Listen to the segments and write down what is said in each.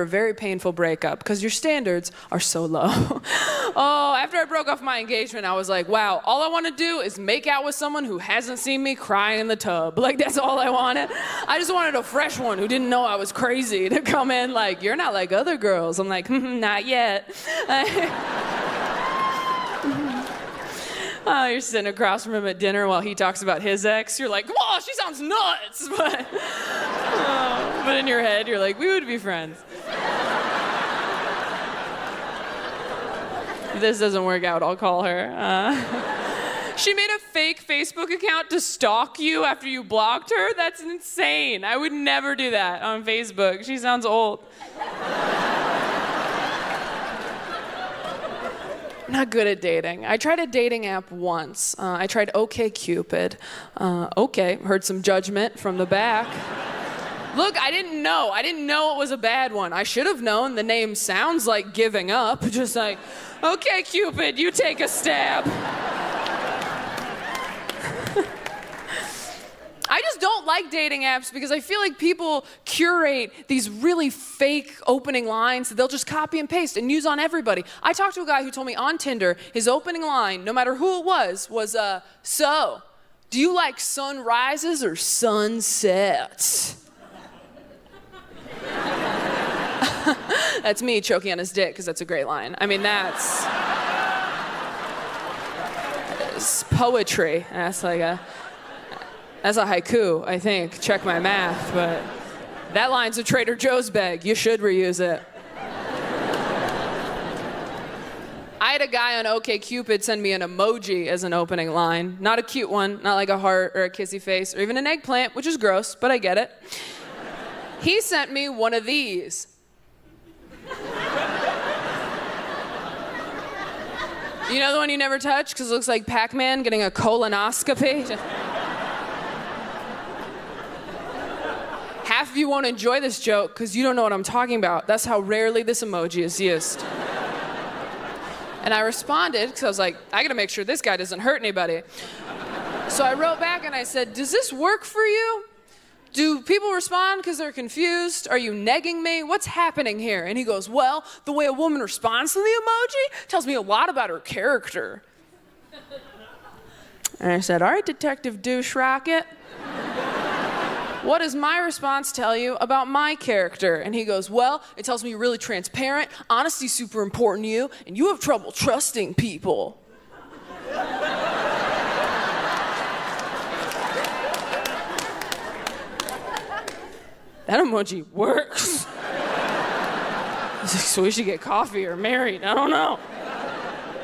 a very painful breakup because your standards are so low. Oh, after I broke off my engagement, I was like, wow, all I want to do is make out with someone who hasn't seen me crying in the tub. Like, that's all I wanted. I just wanted a fresh one who didn't know I was crazy to come in like, you're not like other girls. I'm like, not yet. Oh, you're sitting across from him at dinner while he talks about his ex. You're like, whoa, she sounds nuts. But in your head, you're like, we would be friends. If this doesn't work out, I'll call her. She made a fake Facebook account to stalk you after you blocked her? That's insane. I would never do that on Facebook. She sounds old. I'm not good at dating. I tried a dating app once. I tried OkCupid. Okay, heard some judgment from the back. Look, I didn't know. I didn't know it was a bad one. I should have known. The name sounds like giving up. Just like, OkCupid, you take a stab. I just don't like dating apps because I feel like people curate these really fake opening lines that they'll just copy and paste and use on everybody. I talked to a guy who told me on Tinder, his opening line, no matter who it was, so, do you like sunrises or sunsets? That's me choking on his dick, because that's a great line. I mean, that's poetry. That's a haiku, I think. Check my math, but that line's a Trader Joe's bag. You should reuse it. I had a guy on OkCupid send me an emoji as an opening line. Not a cute one, not like a heart or a kissy face or even an eggplant, which is gross, but I get it. He sent me one of these. You know the one you never touch because it looks like Pac-Man getting a colonoscopy? Half of you won't enjoy this joke because you don't know what I'm talking about. That's how rarely this emoji is used. And I responded because I was like, I gotta make sure this guy doesn't hurt anybody. So I wrote back and I said, does this work for you? Do people respond because they're confused? Are you negging me? What's happening here? And he goes, well, the way a woman responds to the emoji tells me a lot about her character. And I said, all right, Detective Douche Rocket. What does my response tell you about my character? And he goes, well, it tells me you're really transparent, honesty's super important to you, and you have trouble trusting people. That emoji works. He's like, so we should get coffee or married. I don't know.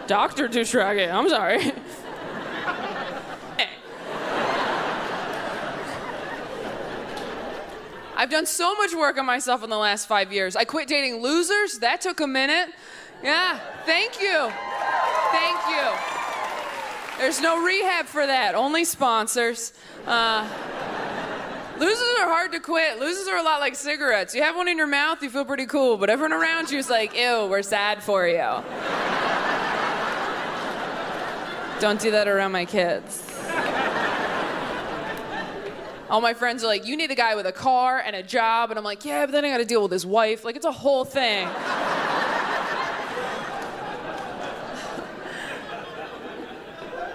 Dr. Douche Rocket, I'm sorry. I've done so much work on myself in the last 5 years. I quit dating losers. That took a minute. Yeah, thank you. Thank you. There's no rehab for that, only sponsors. Losers are hard to quit. Losers are a lot like cigarettes. You have one in your mouth, you feel pretty cool, but everyone around you is like, ew, we're sad for you. Don't do that around my kids. All my friends are like, you need a guy with a car and a job. And I'm like, yeah, but then I gotta deal with his wife. Like, it's a whole thing.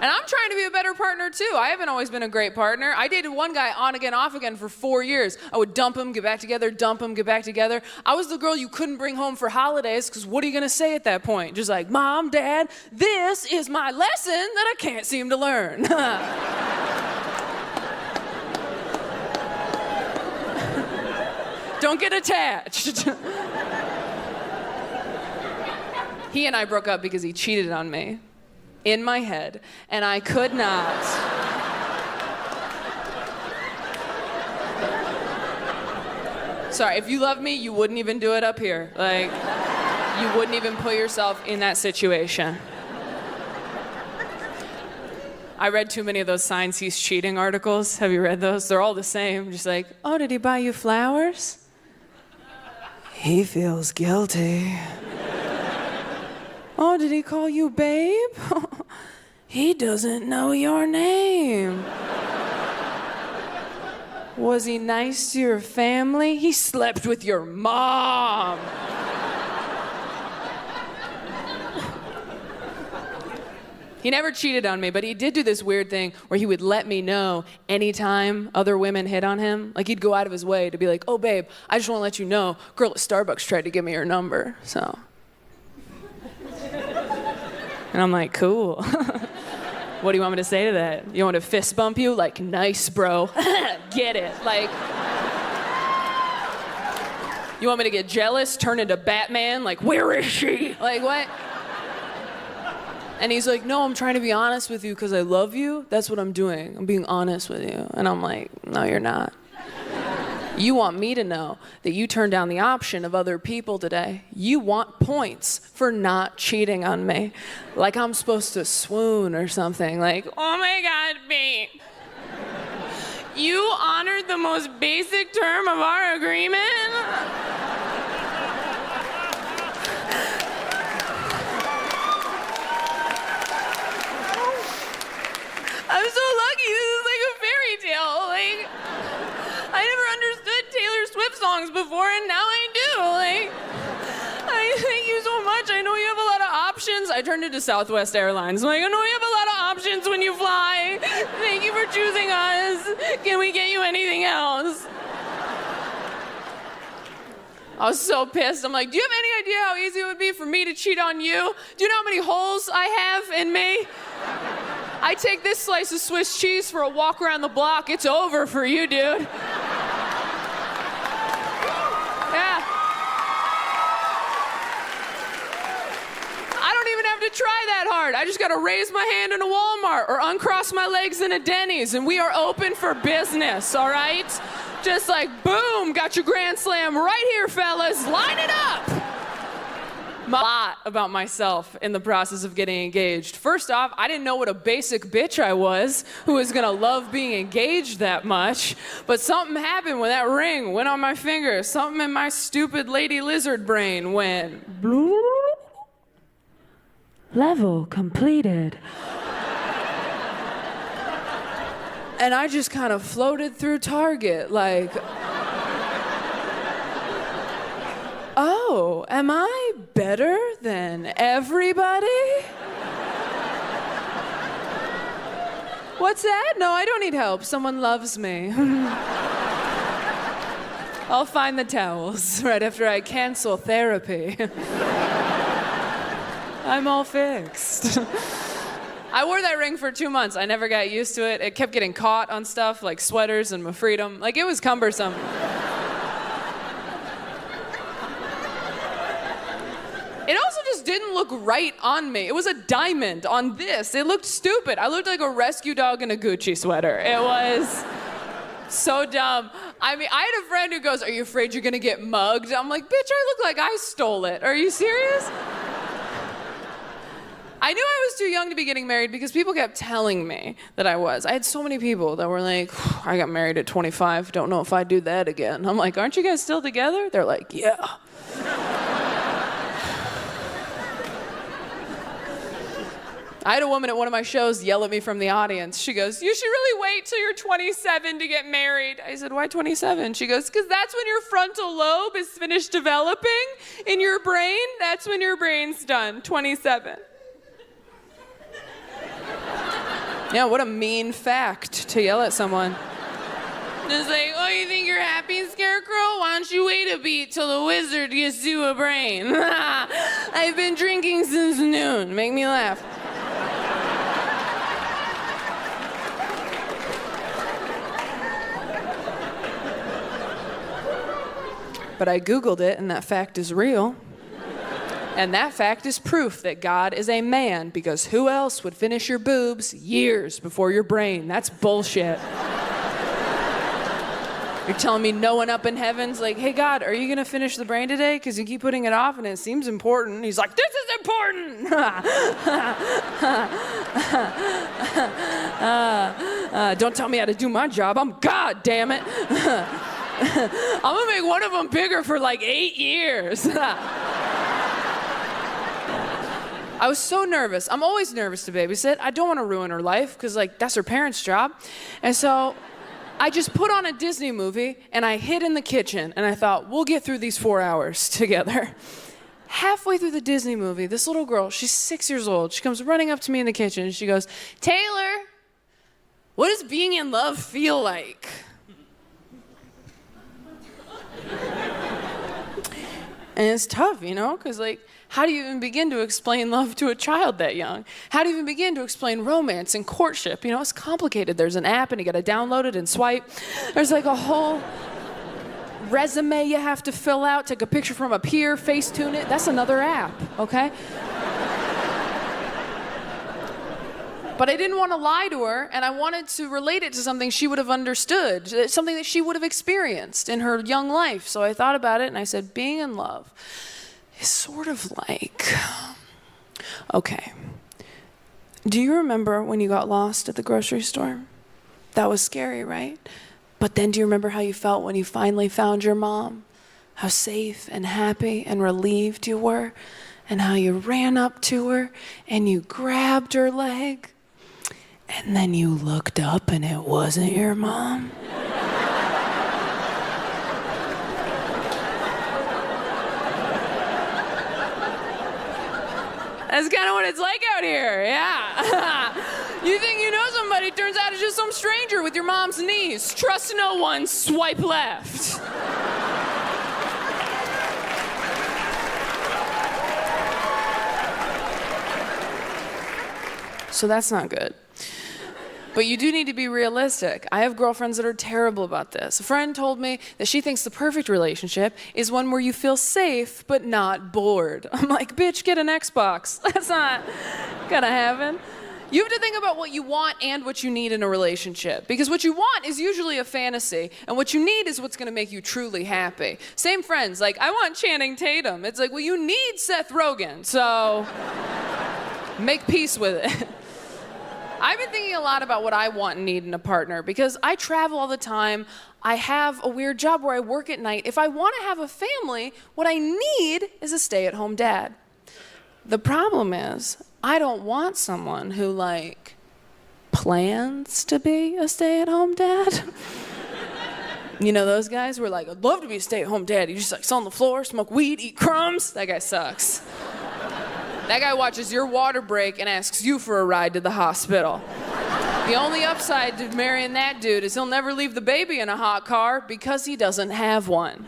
And I'm trying to be a better partner too. I haven't always been a great partner. I dated one guy on again, off again for 4 years. I would dump him, get back together, dump him, get back together. I was the girl you couldn't bring home for holidays because what are you gonna say at that point? Just like, Mom, Dad, this is my lesson that I can't seem to learn. Don't get attached. He and I broke up because he cheated on me in my head, and I could not. Sorry, if you love me, you wouldn't even do it up here. Like, you wouldn't even put yourself in that situation. I read too many of those signs he's cheating articles. Have you read those? They're all the same. Just like, oh, did he buy you flowers? He feels guilty. Oh, did he call you babe? He doesn't know your name. Was he nice to your family? He slept with your mom. He never cheated on me, but he did do this weird thing where he would let me know anytime other women hit on him. Like, he'd go out of his way to be like, oh, babe, I just want to let you know, girl at Starbucks tried to give me her number, so. And I'm like, cool. What do you want me to say to that? You want me to fist bump you? Like, nice, bro. Get it. Like, you want me to get jealous, turn into Batman? Like, where is she? Like, what? And he's like, no, I'm trying to be honest with you because I love you. That's what I'm doing. I'm being honest with you. And I'm like, no, you're not. You want me to know that you turned down the option of other people today. You want points for not cheating on me. Like I'm supposed to swoon or something. Like, oh my God, babe. You honored the most basic term of our agreement? I'm so lucky. This is like a fairy tale. Like, I never understood Taylor Swift songs before, and now I do. Like, I thank you so much. I know you have a lot of options. I turned into Southwest Airlines. I'm like, I know you have a lot of options when you fly. Thank you for choosing us. Can we get you anything else? I was so pissed. I'm like, do you have any idea how easy it would be for me to cheat on you? Do you know how many holes I have in me? I take this slice of Swiss cheese for a walk around the block. It's over for you, dude. Yeah. I don't even have to try that hard. I just gotta raise my hand in a Walmart or uncross my legs in a Denny's, and we are open for business, all right? Just like, boom, got your grand slam right here, fellas. Line it up. A lot about myself in the process of getting engaged. First off, I didn't know what a basic bitch I was who was gonna love being engaged that much, but something happened when that ring went on my finger. Something in my stupid lady lizard brain went level completed. And I just kind of floated through Target like, oh, am I better than everybody? What's that? No, I don't need help. Someone loves me. I'll find the towels right after I cancel therapy. I'm all fixed. I wore that ring for 2 months. I never got used to it. It kept getting caught on stuff like sweaters and my freedom. Like, it was cumbersome. It also just didn't look right on me. It was a diamond on this. It looked stupid. I looked like a rescue dog in a Gucci sweater. It was so dumb. I mean, I had a friend who goes, are you afraid you're gonna get mugged? I'm like, bitch, I look like I stole it. Are you serious? I knew I was too young to be getting married because people kept telling me that I was. I had so many people that were like, I got married at 25, don't know if I'd do that again. I'm like, aren't you guys still together? They're like, yeah. I had a woman at one of my shows yell at me from the audience. She goes, you should really wait till you're 27 to get married. I said, why 27? She goes, because that's when your frontal lobe is finished developing in your brain. That's when your brain's done, 27. Yeah, what a mean fact to yell at someone. Just like, oh, you think you're happy, Scarecrow? Why don't you wait a beat till the wizard gets you a brain? I've been drinking since noon. Make me laugh. But I Googled it, and that fact is real. And that fact is proof that God is a man, because who else would finish your boobs years before your brain? That's bullshit. You're telling me no one up in heaven's like, hey, God, are you going to finish the brain today? Because you keep putting it off, and it seems important. He's like, this is important! Don't tell me how to do my job. I'm God, damn it. I'm going to make one of them bigger for like 8 years. I was so nervous. I'm always nervous to babysit. I don't want to ruin her life because, like, that's her parents' job. And so I just put on a Disney movie and I hid in the kitchen and I thought, we'll get through these 4 hours together. halfway through the Disney movie, this little girl, she's 6 years old, she comes running up to me in the kitchen and she goes, "Taylor, what does being in love feel like?" And it's tough, you know, because like, how do you even begin to explain love to a child that young? How do you even begin to explain romance and courtship? You know, it's complicated. There's an app and you gotta download it and swipe. There's like a whole resume you have to fill out, take a picture from a pier, Facetune it. That's another app, okay? But I didn't want to lie to her, and I wanted to relate it to something she would have understood, something that she would have experienced in her young life. So I thought about it, and I said, being in love is sort of like, okay, do you remember when you got lost at the grocery store? That was scary, right? But then do you remember how you felt when you finally found your mom? How safe and happy and relieved you were? And how you ran up to her and you grabbed her leg? And then you looked up and it wasn't your mom? That's kind of what it's like out here, yeah. You think you know somebody, turns out it's just some stranger with your mom's niece. Trust no one, swipe left. So that's not good. But you do need to be realistic. I have girlfriends that are terrible about this. A friend told me that she thinks the perfect relationship is one where you feel safe but not bored. I'm like, bitch, get an Xbox. That's not gonna happen. You have to think about what you want and what you need in a relationship. Because what you want is usually a fantasy, and what you need is what's gonna make you truly happy. Same friends, like, I want Channing Tatum. It's like, well, you need Seth Rogen, so make peace with it. I've been thinking a lot about what I want and need in a partner because I travel all the time. I have a weird job where I work at night. If I want to have a family, what I need is a stay-at-home dad. The problem is, I don't want someone who, like, plans to be a stay-at-home dad. You know those guys who are like, I'd love to be a stay-at-home dad. You just, like, sit on the floor, smoke weed, eat crumbs. That guy sucks. That guy watches your water break and asks you for a ride to the hospital. The only upside to marrying that dude is he'll never leave the baby in a hot car because he doesn't have one.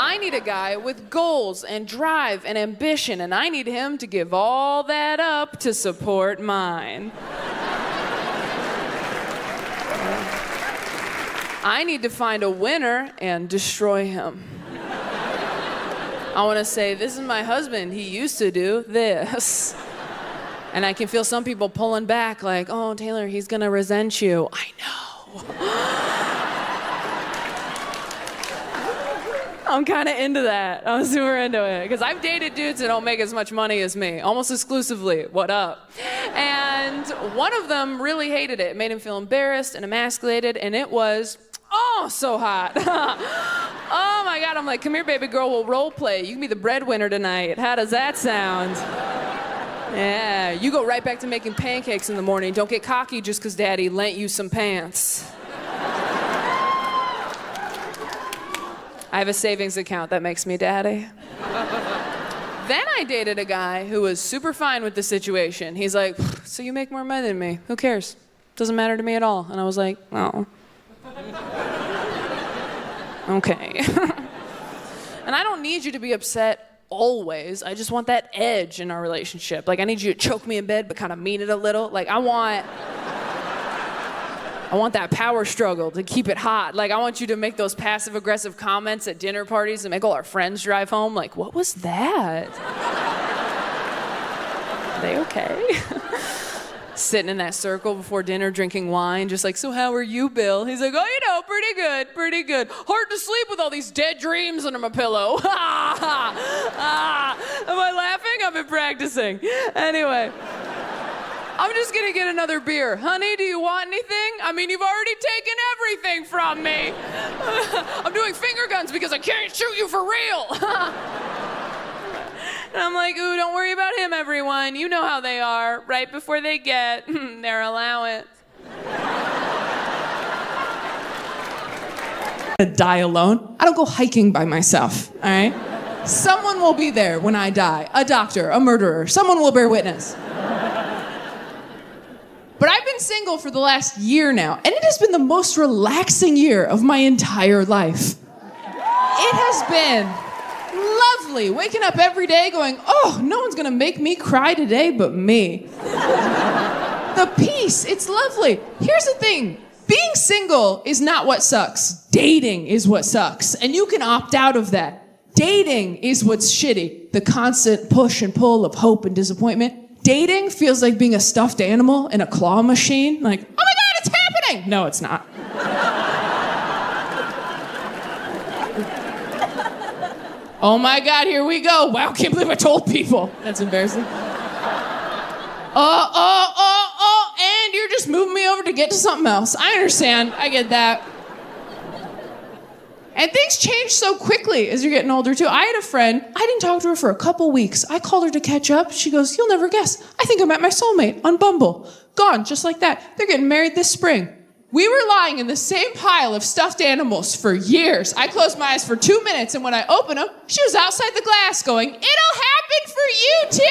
I need a guy with goals and drive and ambition, and I need him to give all that up to support mine. I need to find a winner and destroy him. I want to say, this is my husband. He used to do this. And I can feel some people pulling back like, oh, Taylor, he's going to resent you. I know. I'm kind of into that. I'm super into it. Because I've dated dudes that don't make as much money as me, almost exclusively. What up? And one of them really hated it. It made him feel embarrassed and emasculated, and it was, oh, so hot. Oh my God, I'm like, come here, baby girl, we'll role play. You can be the breadwinner tonight. How does that sound? Yeah, you go right back to making pancakes in the morning. Don't get cocky just because daddy lent you some pants. I have a savings account that makes me daddy. Then I dated a guy who was super fine with the situation. He's like, so you make more money than me. Who cares? Doesn't matter to me at all. And I was like, oh. Okay. And I don't need you to be upset always. I just want that edge in our relationship. Like, I need you to choke me in bed but kind of mean it a little. Like, I want that power struggle to keep it hot. Like, I want you to make those passive-aggressive comments at dinner parties and make all our friends drive home. Like, what was that? Are they okay? Sitting in that circle before dinner drinking wine, just like, so how are you, Bill? He's like, oh, you know, pretty good, pretty good. Hard to sleep with all these dead dreams under my pillow. Am I laughing? I've been practicing. Anyway, I'm just gonna get another beer. Honey, do you want anything? I mean, you've already taken everything from me. I'm doing finger guns because I can't shoot you for real. And I'm like, ooh, don't worry about him, everyone. You know how they are. Right before they get their allowance. I die alone. I don't go hiking by myself, all right? Someone will be there when I die. A doctor, a murderer. Someone will bear witness. But I've been single for the last year now, and it has been the most relaxing year of my entire life. It has been lovely waking up every day going, oh, no one's gonna make me cry today but me. The peace, it's lovely. Here's the thing, being single is not what sucks. Dating is what sucks, and you can opt out of that. Dating is what's shitty, the constant push and pull of hope and disappointment. Dating feels like being a stuffed animal in a claw machine. Like, oh my God, it's happening! No, it's not. Oh my God, here we go. Wow, can't believe I told people. That's embarrassing. And you're just moving me over to get to something else. I understand, I get that. And things change so quickly as you're getting older, too. I had a friend, I didn't talk to her for a couple weeks. I called her to catch up. She goes, you'll never guess. I think I met my soulmate on Bumble. Gone, just like that. They're getting married this spring. We were lying in the same pile of stuffed animals for years. I closed my eyes for 2 minutes, and when I opened them, she was outside the glass going, it'll happen for you, too!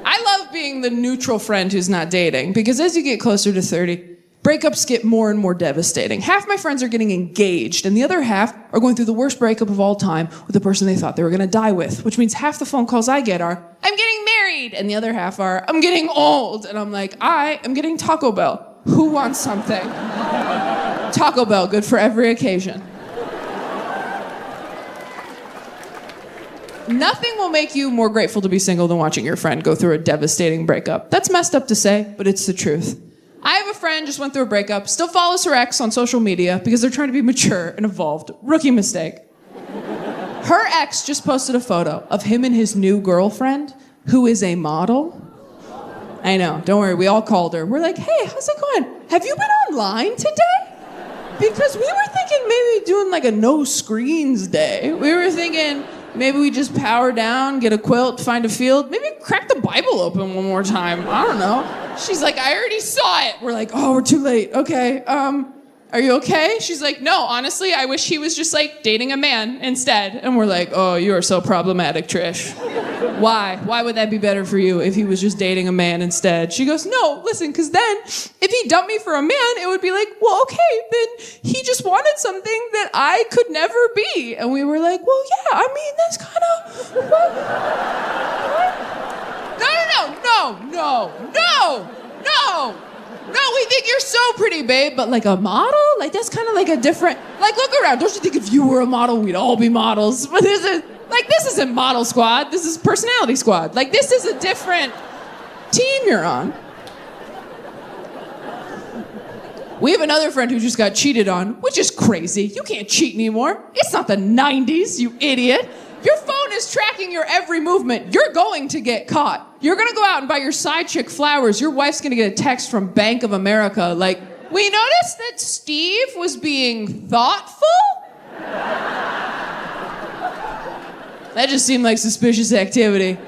I love being the neutral friend who's not dating, because as you get closer to 30, breakups get more and more devastating. Half my friends are getting engaged, and the other half are going through the worst breakup of all time with the person they thought they were gonna die with, which means half the phone calls I get are, I'm getting married, and the other half are, I'm getting old, and I'm like, I am getting Taco Bell. Who wants something? Taco Bell, good for every occasion. Nothing will make you more grateful to be single than watching your friend go through a devastating breakup. That's messed up to say, but it's the truth. I have a friend just went through a breakup, still follows her ex on social media because they're trying to be mature and evolved. Rookie mistake. Her ex just posted a photo of him and his new girlfriend, who is a model. I know, don't worry, we all called her. We're like, hey, how's it going? Have you been online today? Because we were thinking maybe doing like a no screens day. We were thinking maybe we just power down, get a quilt, find a field, maybe crack the Bible open one more time. I don't know. She's like, I already saw it. We're like, oh, we're too late. Okay, are you okay? She's like, no, honestly, I wish he was just like dating a man instead. And we're like, oh, you are so problematic, Trish. Why? Why would that be better for you if he was just dating a man instead? She goes, no, listen, because then if he dumped me for a man, it would be like, well, okay, then he just wanted something that I could never be. And we were like, well, yeah, I mean, that's kind of... No, we think you're so pretty, babe, but like a model? Like that's kind of like a different, like look around. Don't you think if you were a model, we'd all be models? But this isn't Model Squad, this is Personality Squad. Like this is a different team you're on. We have another friend who just got cheated on, which is crazy. You can't cheat anymore. It's not the 90s, you idiot. Your phone is tracking your every movement. You're going to get caught. You're gonna go out and buy your side chick flowers. Your wife's gonna get a text from Bank of America like, we noticed that Steve was being thoughtful? That just seemed like suspicious activity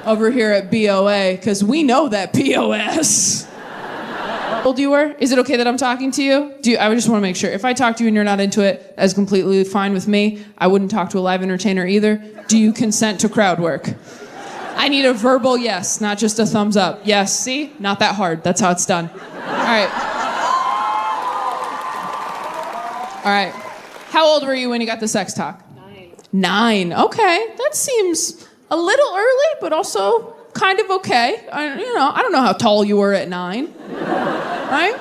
over here at BOA, because we know that POS. How old you were? Is it okay that I'm talking to you? I just want to make sure. If I talk to you and you're not into it, that's completely fine with me. I wouldn't talk to a live entertainer either. Do you consent to crowd work? I need a verbal yes, not just a thumbs up. Yes, see? Not that hard. That's how it's done. All right. All right. How old were you when you got the sex talk? 9. Okay. That seems a little early, but also kind of okay. I don't know how tall you were at 9. Right?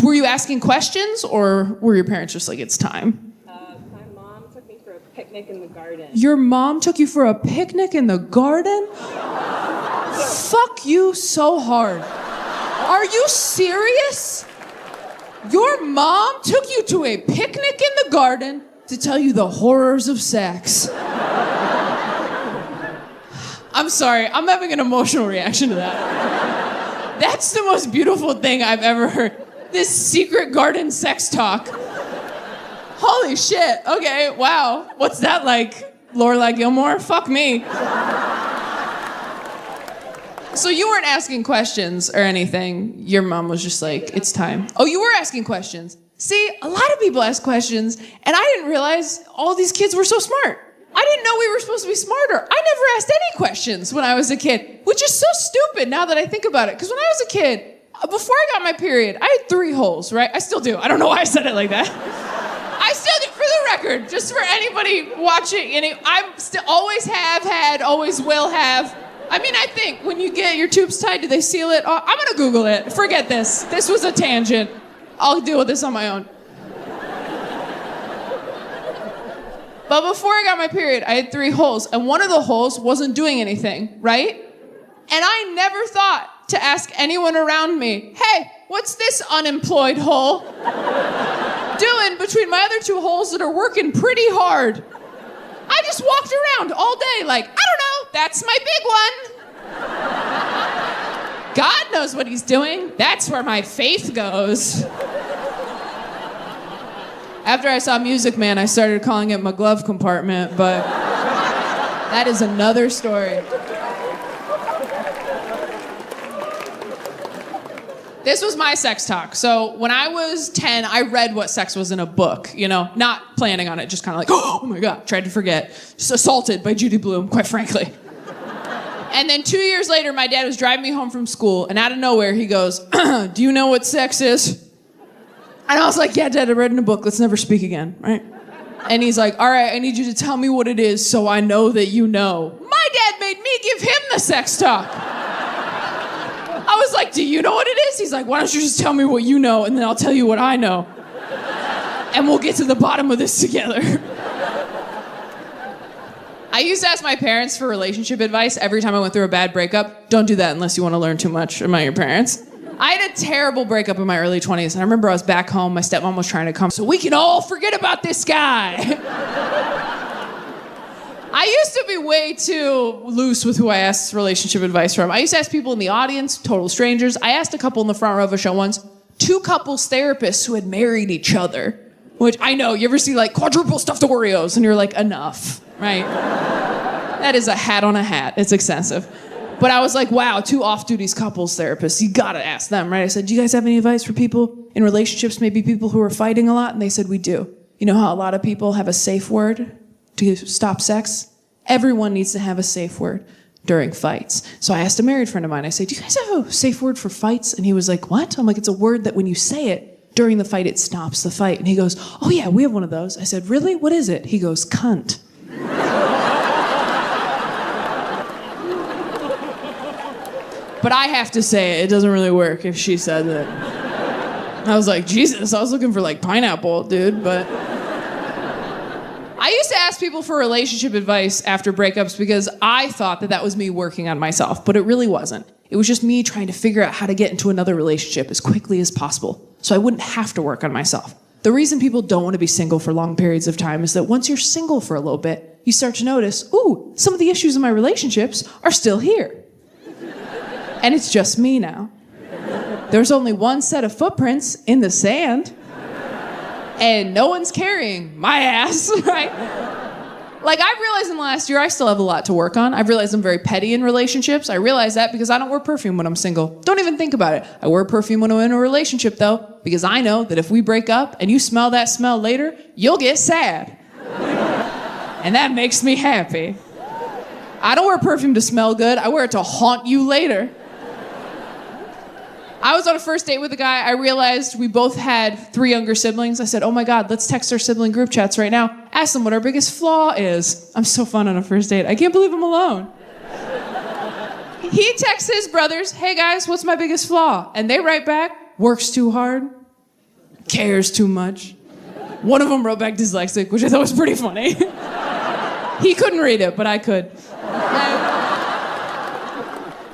Were you asking questions, or were your parents just like, it's time? My mom took me for a picnic in the garden. Your mom took you for a picnic in the garden? Fuck you so hard. Are you serious? Your mom took you to a picnic in the garden to tell you the horrors of sex. I'm sorry, I'm having an emotional reaction to that. That's the most beautiful thing I've ever heard. This secret garden sex talk. Holy shit, okay, wow. What's that like, Lorelai Gilmore? Fuck me. So you weren't asking questions or anything. Your mom was just like, it's time. Oh, you were asking questions. See, a lot of people ask questions, and I didn't realize all these kids were so smart. I didn't know we were supposed to be smarter. I never asked any questions when I was a kid, which is so stupid now that I think about it. Because when I was a kid, before I got my period, I had 3 holes, right? I still do. I don't know why I said it like that. I still do, for the record, just for anybody watching. I'm still always have had, always will have. I mean, I think when you get your tubes tied, do they seal it? Oh, I'm gonna Google it. Forget this. This was a tangent. I'll deal with this on my own. But before I got my period, I had 3 holes, and one of the holes wasn't doing anything, right? And I never thought to ask anyone around me, hey, what's this unemployed hole doing between my other 2 holes that are working pretty hard? I just walked around all day like, I don't know, that's my big one. God knows what he's doing. That's where my faith goes. After I saw Music Man, I started calling it my glove compartment, but that is another story. This was my sex talk. So when I was 10, I read what sex was in a book, not planning on it, just kind of like, oh my God, tried to forget. Just assaulted by Judy Blume, quite frankly. And then 2 years later, my dad was driving me home from school, and out of nowhere, he goes, do you know what sex is? And I was like, yeah, Dad, I read in a book. Let's never speak again, right? And he's like, all right, I need you to tell me what it is so I know that you know. My dad made me give him the sex talk. I was like, do you know what it is? He's like, why don't you just tell me what you know, and then I'll tell you what I know. And we'll get to the bottom of this together. I used to ask my parents for relationship advice every time I went through a bad breakup. Don't do that unless you want to learn too much about your parents. I had a terrible breakup in my early 20s, and I remember I was back home, my stepmom was trying to come so we can all forget about this guy. I used to be way too loose with who I asked relationship advice from. I used to ask people in the audience, total strangers. I asked a couple in the front row of a show once, 2 couples therapists who had married each other, which I know, you ever see like quadruple stuffed Oreos, and you're like, enough, right? That is a hat on a hat, it's excessive. But I was like, wow, 2 off-duty couples therapists. You gotta ask them, right? I said, do you guys have any advice for people in relationships, maybe people who are fighting a lot? And they said, we do. You know how a lot of people have a safe word to stop sex? Everyone needs to have a safe word during fights. So I asked a married friend of mine, I said, do you guys have a safe word for fights? And he was like, what? I'm like, it's a word that when you say it during the fight, it stops the fight. And he goes, oh yeah, we have one of those. I said, really? What is it? He goes, cunt. But I have to say, it doesn't really work if she said that. I was like, Jesus, I was looking for like pineapple, dude, but... I used to ask people for relationship advice after breakups because I thought that was me working on myself, but it really wasn't. It was just me trying to figure out how to get into another relationship as quickly as possible, so I wouldn't have to work on myself. The reason people don't want to be single for long periods of time is that once you're single for a little bit, you start to notice, ooh, some of the issues in my relationships are still here. And it's just me now. There's only one set of footprints in the sand, and no one's carrying my ass, right? Like, I've realized in the last year, I still have a lot to work on. I've realized I'm very petty in relationships. I realize that because I don't wear perfume when I'm single. Don't even think about it. I wear perfume when I'm in a relationship, though, because I know that if we break up and you smell that smell later, you'll get sad. And that makes me happy. I don't wear perfume to smell good. I wear it to haunt you later. I was on a first date with a guy. I realized we both had 3 younger siblings. I said, oh my God, let's text our sibling group chats right now. Ask them what our biggest flaw is. I'm so fun on a first date. I can't believe I'm alone. He texts his brothers, hey guys, what's my biggest flaw? And they write back, works too hard, cares too much. One of them wrote back dyslexic, which I thought was pretty funny. He couldn't read it, but I could.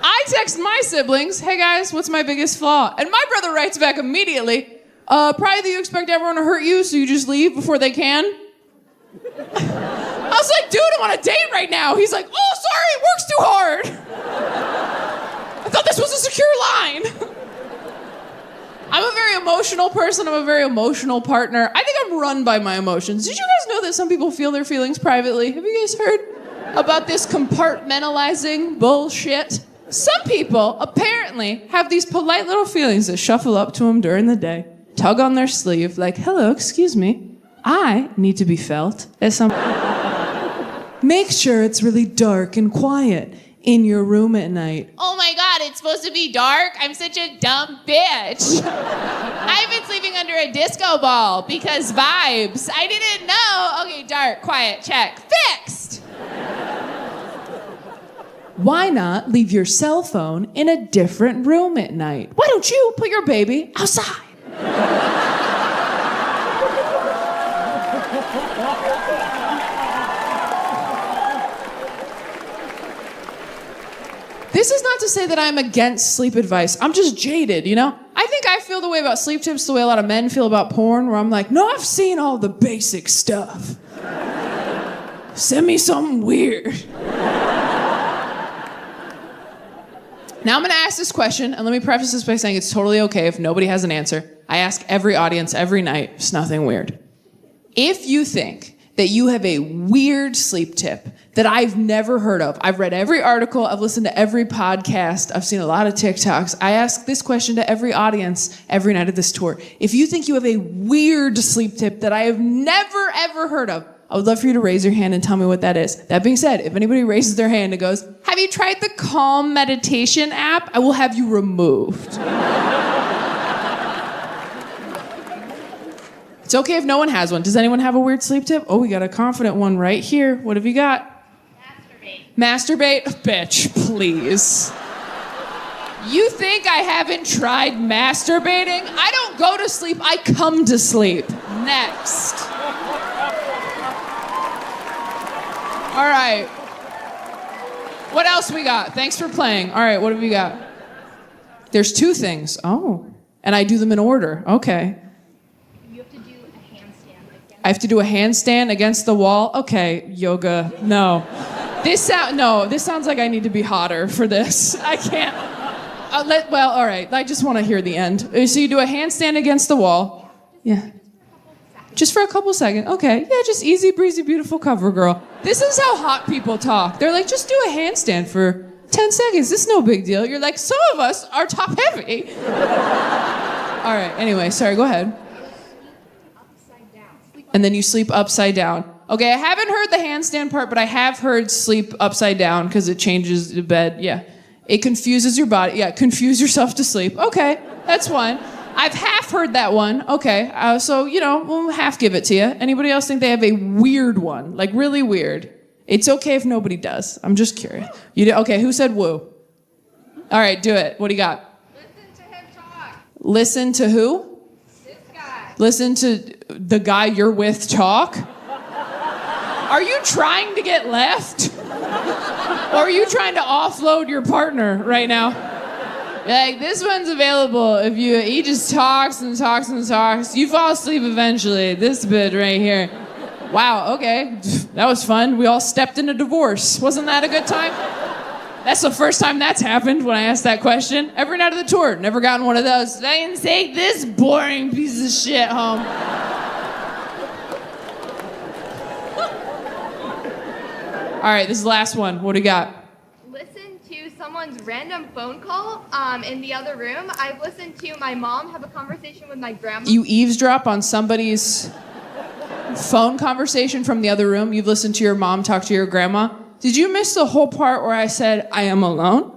I text my siblings, hey guys, what's my biggest flaw? And my brother writes back immediately, probably that you expect everyone to hurt you, so you just leave before they can. I was like, dude, I'm on a date right now. He's like, oh, sorry, it works too hard. I thought this was a secure line. I'm a very emotional person. I'm a very emotional partner. I think I'm run by my emotions. Did you guys know that some people feel their feelings privately? Have you guys heard about this compartmentalizing bullshit? Some people apparently have these polite little feelings that shuffle up to them during the day, tug on their sleeve, like, hello, excuse me, I need to be felt as some. Make sure it's really dark and quiet in your room at night. Oh my God, it's supposed to be dark? I'm such a dumb bitch. I've been sleeping under a disco ball because vibes. I didn't know. Okay, dark, quiet, check. Fixed. Why not leave your cell phone in a different room at night? Why don't you put your baby outside? This is not to say that I'm against sleep advice. I'm just jaded, you know? I think I feel the way about sleep tips the way a lot of men feel about porn, where I'm like, no, I've seen all the basic stuff. Send me something weird. Now I'm gonna ask this question, and let me preface this by saying it's totally okay if nobody has an answer. I ask every audience every night, it's nothing weird. If you think that you have a weird sleep tip that I've never heard of, I've read every article, I've listened to every podcast, I've seen a lot of TikToks, I ask this question to every audience every night of this tour. If you think you have a weird sleep tip that I have never ever heard of, I would love for you to raise your hand and tell me what that is. That being said, if anybody raises their hand and goes, have you tried the Calm meditation app? I will have you removed. It's okay if no one has one. Does anyone have a weird sleep tip? Oh, we got a confident one right here. What have you got? Masturbate. Masturbate? Bitch, please. You think I haven't tried masturbating? I don't go to sleep, I come to sleep. Next. All right. What else we got? Thanks for playing. All right, what have we got? There's two things. Oh. And I do them in order. Okay. I have to do a handstand against the wall? Okay, yoga, no. This sounds like I need to be hotter for this. I can't. All right, I just want to hear the end. So you do a handstand against the wall. Yeah. Just for a couple seconds. Okay, yeah, just easy breezy, beautiful cover girl. This is how hot people talk. They're like, just do a handstand for 10 seconds. This is no big deal. You're like, some of us are top heavy. All right, anyway, sorry, go ahead. And then you sleep upside down. Okay, I haven't heard the handstand part, but I have heard sleep upside down because it changes the bed. Yeah, it confuses your body. Yeah, confuse yourself to sleep. Okay, that's one. I've half heard that one. Okay, so, we'll half give it to you. Anybody else think they have a weird one? Like really weird? It's okay if nobody does. I'm just curious. Okay, who said woo? All right, do it. What do you got? Listen to him talk. Listen to who? This guy. Listen to the guy you're with talk? Are you trying to get left? Or are you trying to offload your partner right now? Like, this one's available if he just talks and talks and talks. You fall asleep eventually. This bit right here. Wow, okay. That was fun. We all stepped in a divorce. Wasn't that a good time? That's the first time that's happened when I asked that question. Every night of the tour, never gotten one of those. I can take this boring piece of shit home. All right, this is the last one. What do you got? Listen to someone's random phone call in the other room. I've listened to my mom have a conversation with my grandma. You eavesdrop on somebody's phone conversation from the other room? You've listened to your mom talk to your grandma? Did you miss the whole part where I said, I am alone?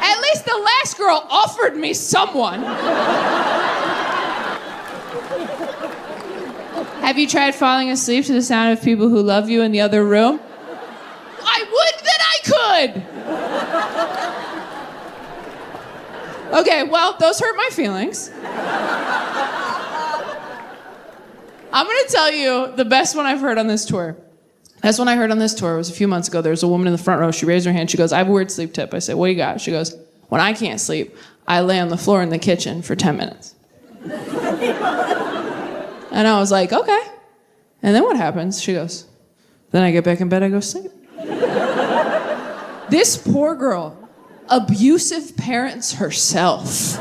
At least the last girl offered me someone. Have you tried falling asleep to the sound of people who love you in the other room? I would that I could! Okay, well, those hurt my feelings. I'm gonna tell you the best one I've heard on this tour. Best one I heard on this tour was a few months ago. There was a woman in the front row. She raised her hand. She goes, I have a weird sleep tip. I said, what do you got? She goes, when I can't sleep, I lay on the floor in the kitchen for 10 minutes. And I was like, okay. And then what happens? She goes, then I get back in bed, I go sleep. This poor girl, abusive parents herself.